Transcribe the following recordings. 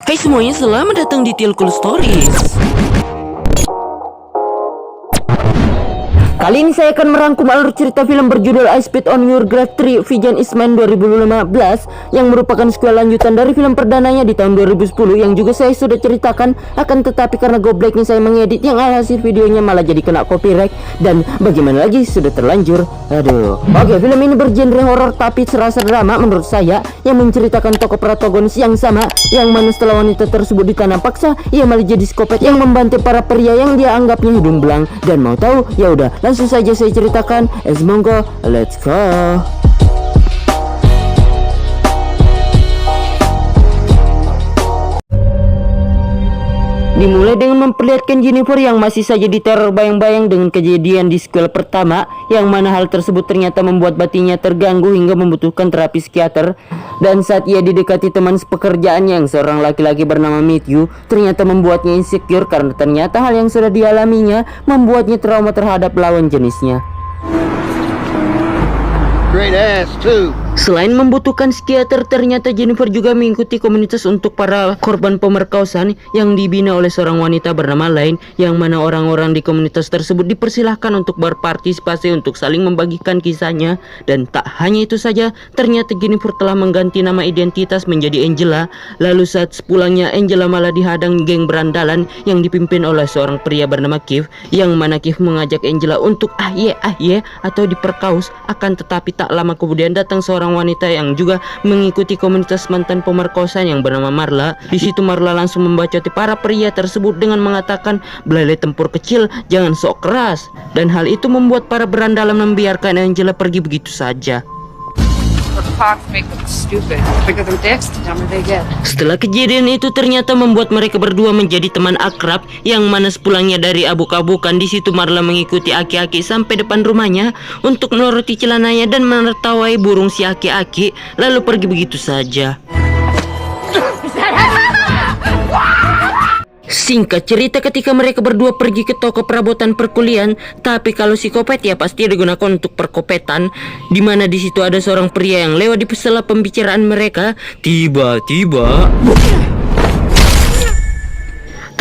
Hai semuanya, selamat datang di Tilkul Stories. Kali ini saya akan merangkum alur cerita film berjudul I Spit on Your Grave 3 Vision Eastman 2015 yang merupakan sequel lanjutan dari film perdananya di tahun 2010 yang juga saya sudah ceritakan, akan tetapi karena gobleknya saya mengedit yang alhasil videonya malah jadi kena copyright, dan bagaimana lagi sudah terlanjur. Aduh. Oke, film ini bergenre horor tapi serasa drama menurut saya, yang menceritakan tokoh protagonis yang sama, yang mana setelah wanita tersebut ditanam paksa, ia malah jadi psikopat yang membantai para pria yang dia anggapnya hidung belang. Dan mau tahu? Ya udah, langsung saja saya ceritakan. Monggo, let's go. Dimulai dengan memperlihatkan Jennifer yang masih saja diteror bayang-bayang dengan kejadian di sequel pertama, yang mana hal tersebut ternyata membuat batinnya terganggu hingga membutuhkan terapi psikiater. Dan saat ia didekati teman sepekerjaannya yang seorang laki-laki bernama Matthew, ternyata membuatnya insecure karena ternyata hal yang sudah dialaminya membuatnya trauma terhadap lawan jenisnya. Great ass too. Selain membutuhkan psikiater, ternyata Jennifer juga mengikuti komunitas untuk para korban pemerkosaan yang dibina oleh seorang wanita bernama Lain, yang mana orang-orang di komunitas tersebut dipersilahkan untuk berpartisipasi untuk saling membagikan kisahnya. Dan tak hanya itu saja, ternyata Jennifer telah mengganti nama identitas menjadi Angela. Lalu saat sepulangnya, Angela malah dihadang geng berandalan yang dipimpin oleh seorang pria bernama Keith, yang mana Keith mengajak Angela untuk atau diperkaus. Akan tetapi tak lama kemudian datang seorang wanita yang juga mengikuti komunitas mantan pemerkosaan yang bernama Marla. Di situ Marla langsung membacoti para pria tersebut dengan mengatakan, "Belalai tempur kecil, jangan sok keras." Dan hal itu membuat para berandalan membiarkan Angela pergi begitu saja. Setelah kejadian itu ternyata membuat mereka berdua menjadi teman akrab, yang mana sepulangnya dari abuk-abukan, di situ Marla mengikuti aki-aki sampai depan rumahnya untuk menuruti celananya dan menertawai burung si aki-aki, lalu pergi begitu saja. Singkat cerita, ketika mereka berdua pergi ke toko perabotan perkuliahan, tapi kalau psikopat ya pasti digunakan untuk perkopetan, dimana di situ ada seorang pria yang lewat di sela pembicaraan mereka. Tiba-tiba,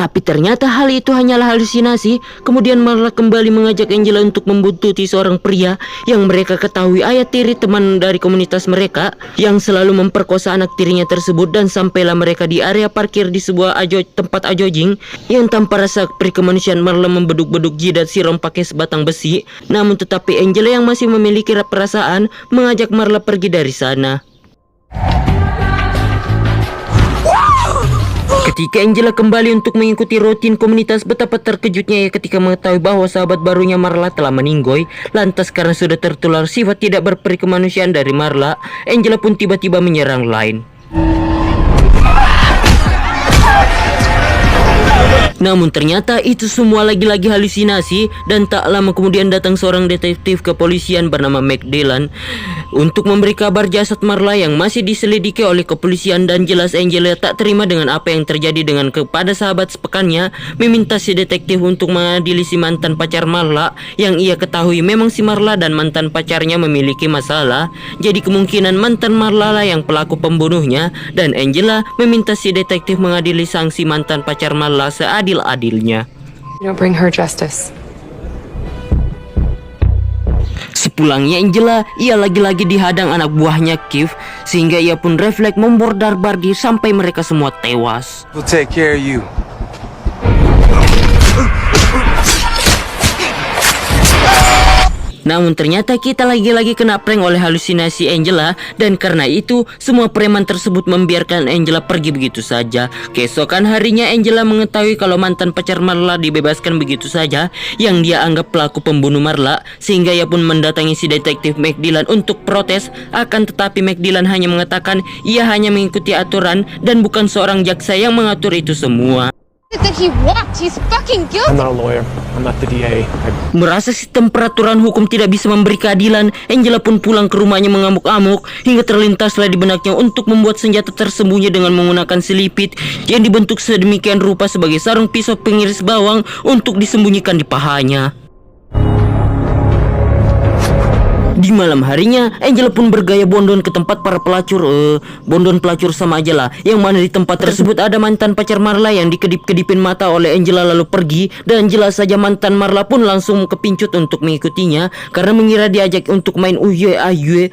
tapi ternyata hal itu hanyalah halusinasi. Kemudian Marla kembali mengajak Angela untuk membuntuti seorang pria yang mereka ketahui ayah tiri teman dari komunitas mereka, yang selalu memperkosa anak tirinya tersebut. Dan sampailah mereka di area parkir di sebuah tempat ajojing, yang tanpa rasa perikemanusiaan Marla membeduk-beduk jidat si Rom pakai sebatang besi. Namun tetapi Angela yang masih memiliki perasaan mengajak Marla pergi dari sana. Ketika Angela kembali untuk mengikuti rutin komunitas, betapa terkejutnya ia ketika mengetahui bahwa sahabat barunya Marla telah meninggoy. Lantas karena sudah tertular sifat tidak berperikemanusiaan dari Marla, Angela pun tiba-tiba menyerang Lain. Namun ternyata itu semua lagi-lagi halusinasi, dan tak lama kemudian datang seorang detektif kepolisian bernama McDillan untuk memberi kabar jasad Marla yang masih diselidiki oleh kepolisian. Dan jelas Angela tak terima dengan apa yang terjadi dengan kepada sahabat sepekannya, meminta si detektif untuk mengadili si mantan pacar Marla, yang ia ketahui memang si Marla dan mantan pacarnya memiliki masalah. Jadi kemungkinan mantan Marla lah yang pelaku pembunuhnya, dan Angela meminta si detektif mengadili sang si mantan pacar Marla seadil-adilnya. You don't bring her justice. Sepulangnya Angela, ia lagi-lagi dihadang anak buahnya Keith, sehingga ia pun refleks membordar-bardir sampai mereka semua tewas. We'll take care of you. Namun ternyata kita lagi-lagi kena prank oleh halusinasi Angela, dan karena itu semua preman tersebut membiarkan Angela pergi begitu saja. Keesokan harinya Angela mengetahui kalau mantan pacar Marla dibebaskan begitu saja, yang dia anggap pelaku pembunuh Marla, sehingga ia pun mendatangi si detektif McDillan untuk protes. Akan tetapi McDillan hanya mengatakan ia hanya mengikuti aturan dan bukan seorang jaksa yang mengatur itu semua. That he walked. He's fucking guilty. I'm not a lawyer. I'm not the DA. Merasa sistem peraturan hukum tidak bisa memberi keadilan, Angela pun pulang ke rumahnya mengamuk-amuk, hingga terlintaslah di benaknya untuk membuat senjata tersembunyi dengan menggunakan selipit yang dibentuk sedemikian rupa sebagai sarung pisau pengiris bawang untuk disembunyikan di pahanya. Di malam harinya, Angela pun bergaya bondon ke tempat para pelacur. Bondon pelacur sama aja lah. Yang mana di tempat tersebut ada mantan pacar Marla yang dikedip-kedipin mata oleh Angela lalu pergi. Dan jelas saja mantan Marla pun langsung kepincut untuk mengikutinya karena mengira diajak untuk main uyue ayue.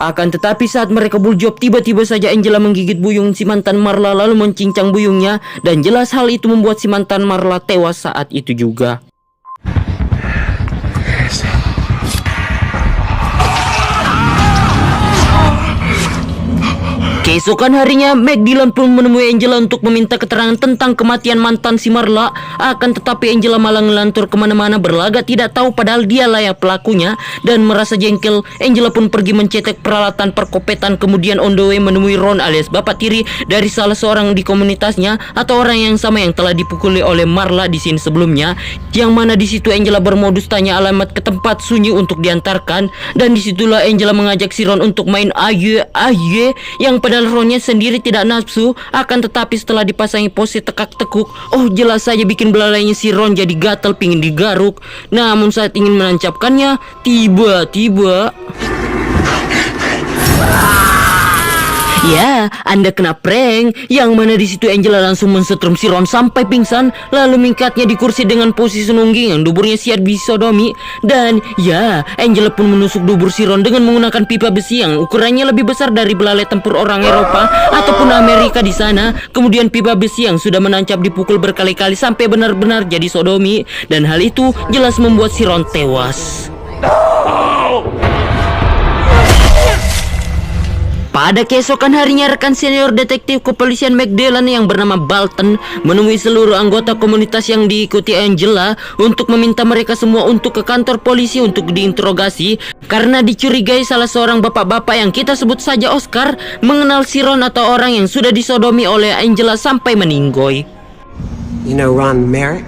Akan tetapi saat mereka buljop, tiba-tiba saja Angela menggigit buyung si mantan Marla lalu mencincang buyungnya. Dan jelas hal itu membuat si mantan Marla tewas saat itu juga. Keesokan harinya, Meg Dillon pun menemui Angela untuk meminta keterangan tentang kematian mantan si Marla. Akan tetapi Angela malah ngelantur kemana-mana berlagak tidak tahu padahal dialah yang pelakunya. Dan merasa jengkel, Angela pun pergi mencetak peralatan perkopetan, kemudian on the way menemui Ron alias bapak tiri dari salah seorang di komunitasnya atau orang yang sama yang telah dipukuli oleh Marla di scene sebelumnya. Yang mana di situ Angela bermodus tanya alamat ke tempat sunyi untuk diantarkan. Dan disitulah Angela mengajak si Ron untuk main ayue yang padahal Ronnya sendiri tidak nafsu. Akan tetapi setelah dipasangi pose tekak-tekuk, oh jelas saja bikin belalainya si Ron jadi gatal pingin digaruk. Namun saat ingin menancapkannya, tiba-tiba ya, Anda kena prank. Yang mana di situ Angela langsung mensetrum si Ron sampai pingsan, lalu mingkatnya di kursi dengan posisi nungging yang duburnya siap disodomi. Dan ya, Angela pun menusuk dubur si Ron dengan menggunakan pipa besi yang ukurannya lebih besar dari belalai tempur orang Eropa ataupun Amerika di sana. Kemudian pipa besi yang sudah menancap dipukul berkali-kali sampai benar-benar jadi sodomi. Dan hal itu jelas membuat si Ron tewas. Pada keesokan harinya, rekan senior detektif kepolisian Meg Dillon yang bernama Balton menemui seluruh anggota komunitas yang diikuti Angela untuk meminta mereka semua untuk ke kantor polisi untuk diinterogasi karena dicurigai salah seorang bapak-bapak yang kita sebut saja Oscar mengenal si Ron atau orang yang sudah disodomi oleh Angela sampai meninggoy. You know Ron Merrick?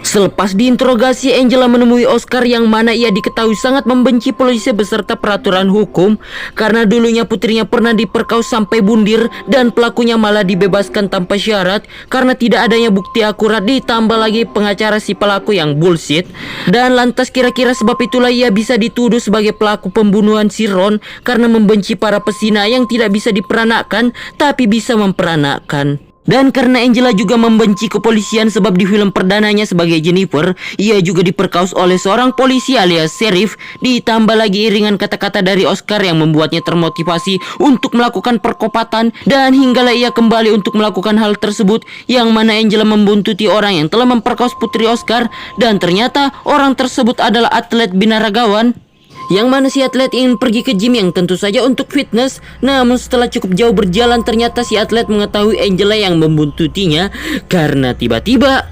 Selepas diinterogasi, Angela menemui Oscar yang mana ia diketahui sangat membenci polisi beserta peraturan hukum karena dulunya putrinya pernah diperkaus sampai bundir dan pelakunya malah dibebaskan tanpa syarat karena tidak adanya bukti akurat, ditambah lagi pengacara si pelaku yang bullshit. Dan lantas kira-kira sebab itulah ia bisa dituduh sebagai pelaku pembunuhan si Ron karena membenci para pesina yang tidak bisa diperanakkan tapi bisa memperanakkan. Dan karena Angela juga membenci kepolisian sebab di film perdananya sebagai Jennifer, ia juga diperkaus oleh seorang polisi alias sheriff. Ditambah lagi iringan kata-kata dari Oscar yang membuatnya termotivasi untuk melakukan perkopatan. Dan hinggalah ia kembali untuk melakukan hal tersebut, yang mana Angela membuntuti orang yang telah memperkaus putri Oscar. Dan ternyata orang tersebut adalah atlet binaragawan. Yang mana si atlet ingin pergi ke gym yang tentu saja untuk fitness. Namun setelah cukup jauh berjalan, ternyata si atlet mengetahui Angela yang membuntutinya karena tiba-tiba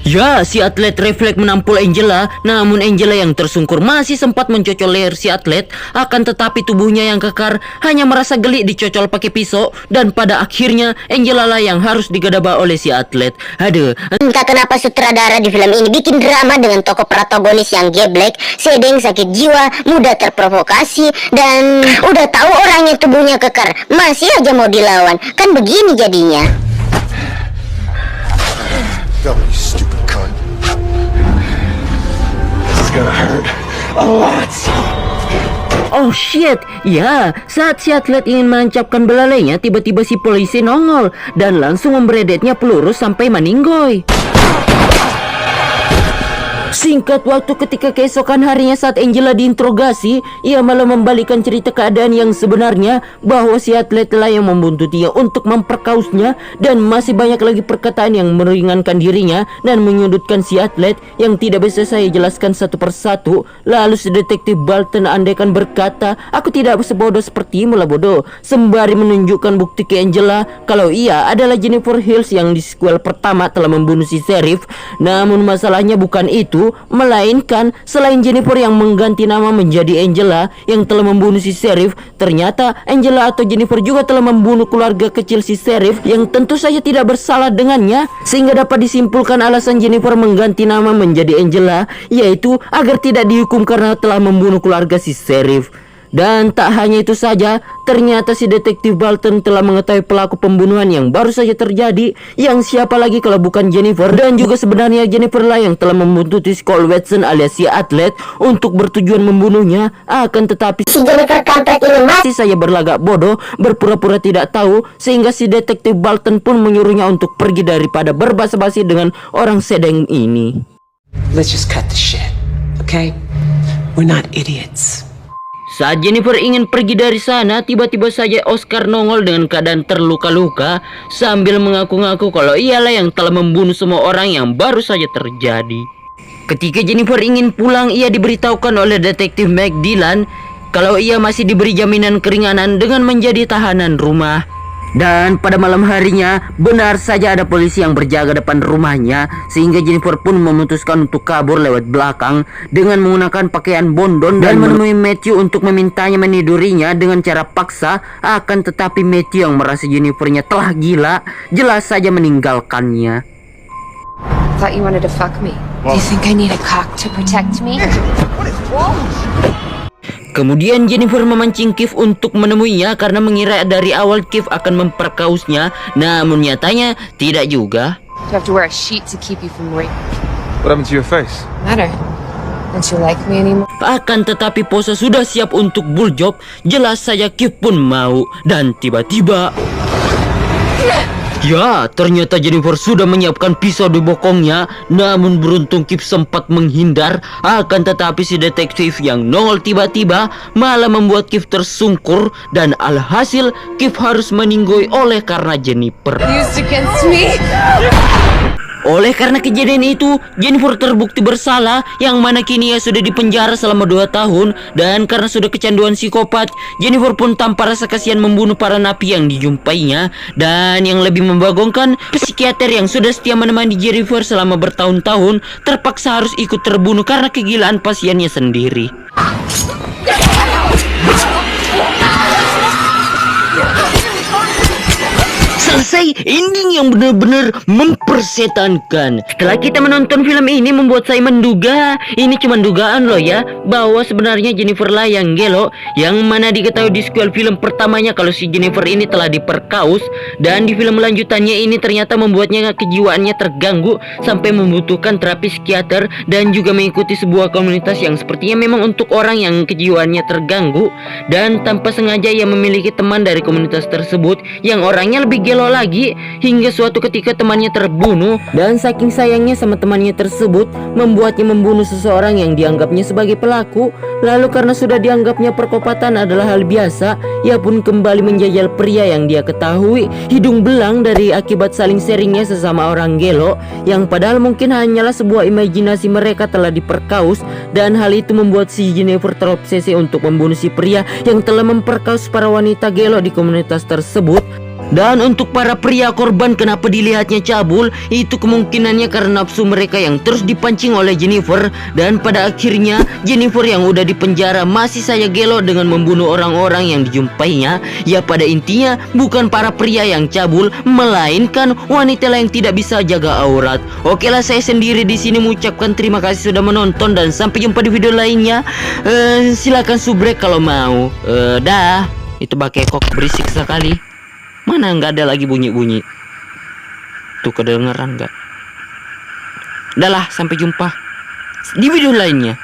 ya, si atlet refleks menampol Angela. Namun Angela yang tersungkur masih sempat mencocol leher si atlet. Akan tetapi tubuhnya yang kekar hanya merasa geli dicocol pakai pisau. Dan pada akhirnya Angela lah yang harus digadaba oleh si atlet. Aduh, entah kenapa sutradara di film ini bikin drama dengan tokoh protagonis yang geblek, sedeng, sakit jiwa, mudah terprovokasi, dan udah tahu orangnya tubuhnya kekar masih aja mau dilawan. Kan begini jadinya. Go, you stupid cunt. This is gonna hurt a lot. oh shit. Ya, saat si atlet ingin menancapkan belalainya, tiba-tiba si polisi nongol dan langsung memberedetnya peluru sampai meninggoy. Singkat waktu ketika keesokan harinya saat Angela diinterogasi, ia malah membalikkan cerita keadaan yang sebenarnya bahwa si atlet lah yang membuntutinya untuk memperkausnya. Dan masih banyak lagi perkataan yang meringankan dirinya dan menyudutkan si atlet yang tidak bisa saya jelaskan satu persatu. Lalu si detektif Balton andaikan berkata, aku tidak sebodoh sepertimu lah bodoh, sembari menunjukkan bukti ke Angela kalau ia adalah Jennifer Hills yang di sequel pertama telah membunuh si sheriff. Namun masalahnya bukan itu, melainkan selain Jennifer yang mengganti nama menjadi Angela yang telah membunuh si sheriff, ternyata Angela atau Jennifer juga telah membunuh keluarga kecil si sheriff yang tentu saja tidak bersalah dengannya. Sehingga dapat disimpulkan alasan Jennifer mengganti nama menjadi Angela yaitu agar tidak dihukum karena telah membunuh keluarga si sheriff. Dan tak hanya itu saja, ternyata si detektif Balton telah mengetahui pelaku pembunuhan yang baru saja terjadi, yang siapa lagi kalau bukan Jennifer. Dan juga sebenarnya Jennifer lah yang telah membuntuti Scott Watson alias si atlet untuk bertujuan membunuhnya. Akan tetapi Si Jennifer kampret ini masih saja berlagak bodoh, berpura-pura tidak tahu, sehingga si detektif Balton pun menyuruhnya untuk pergi daripada berbasa-basi dengan orang sedeng ini. Let's just cut the shit, okay? We're not idiots. Saat Jennifer ingin pergi dari sana, tiba-tiba saja Oscar nongol dengan keadaan terluka-luka sambil mengaku-ngaku kalau ialah yang telah membunuh semua orang yang baru saja terjadi. Ketika Jennifer ingin pulang, ia diberitahukan oleh detektif Meg Dillon kalau ia masih diberi jaminan keringanan dengan menjadi tahanan rumah. Dan pada malam harinya, benar saja ada polisi yang berjaga depan rumahnya, sehingga Jennifer pun memutuskan untuk kabur lewat belakang dengan menggunakan pakaian bondon dan menemui Matthew untuk memintanya menidurinya dengan cara paksa. Akan tetapi Matthew yang merasa Jennifernya telah gila, jelas saja meninggalkannya. Thought you wanted to fuck me. Do you think I need a cock to protect me? Kemudian Jennifer memancing Keith untuk menemuinya karena mengira dari awal Keith akan memperkausnya, namun nyatanya tidak juga. You have to wear a sheet to keep you from rape. What happened to your face? Matter. Don't you like me anymore? Akan tetapi Posa sudah siap untuk bull job, jelas saja Keith pun mau. Dan tiba-tiba, ya, ternyata Jennifer sudah menyiapkan pisau di bokongnya. Namun beruntung Keith sempat menghindar. Akan tetapi si detektif yang nongol tiba-tiba malah membuat Keith tersungkur. Dan alhasil Keith harus meninggoy oleh karena Jennifer. Used against me? Oleh karena kejadian itu, Jennifer terbukti bersalah, yang mana kini ia sudah dipenjara selama 2 tahun. Dan karena sudah kecanduan psikopat, Jennifer pun tanpa rasa kasihan membunuh para napi yang dijumpainya. Dan yang lebih membagongkan, psikiater yang sudah setia menemani Jennifer selama bertahun-tahun terpaksa harus ikut terbunuh karena kegilaan pasiennya sendiri. Selesai ending yang benar-benar mempersetankan. Setelah kita menonton film ini membuat saya menduga, ini cuma dugaan loh ya, bahwa sebenarnya Jennifer lah yang gelo, yang mana diketahui di sequel film pertamanya kalau si Jennifer ini telah diperkaus. Dan di film lanjutannya ini ternyata membuatnya kejiwaannya terganggu sampai membutuhkan terapi psikiater dan juga mengikuti sebuah komunitas yang sepertinya memang untuk orang yang kejiwaannya terganggu. Dan tanpa sengaja ia memiliki teman dari komunitas tersebut yang orangnya lebih gelo lagi, hingga suatu ketika temannya terbunuh. Dan saking sayangnya sama temannya tersebut, membuatnya membunuh seseorang yang dianggapnya sebagai pelaku. Lalu karena sudah dianggapnya perkopatan adalah hal biasa, ia pun kembali menjajal pria yang dia ketahui hidung belang dari akibat saling sharingnya sesama orang gelo, yang padahal mungkin hanyalah sebuah imajinasi mereka telah diperkaus. Dan hal itu membuat si Jennifer terobsesi untuk membunuh si pria yang telah memperkaus para wanita gelo di komunitas tersebut. Dan untuk para pria korban kenapa dilihatnya cabul, itu kemungkinannya karena nafsu mereka yang terus dipancing oleh Jennifer. Dan pada akhirnya Jennifer yang udah dipenjara masih saja gelo dengan membunuh orang-orang yang dijumpainya. Ya pada intinya bukan para pria yang cabul, melainkan wanita yang tidak bisa jaga aurat. Oke lah, saya sendiri di sini mengucapkan terima kasih sudah menonton dan sampai jumpa di video lainnya. Silakan subrek kalau mau. Dah, itu pakai kok berisik sekali. Mana nggak ada lagi bunyi-bunyi. Tuh kedengeran nggak? Dah lah, sampai jumpa di video lainnya.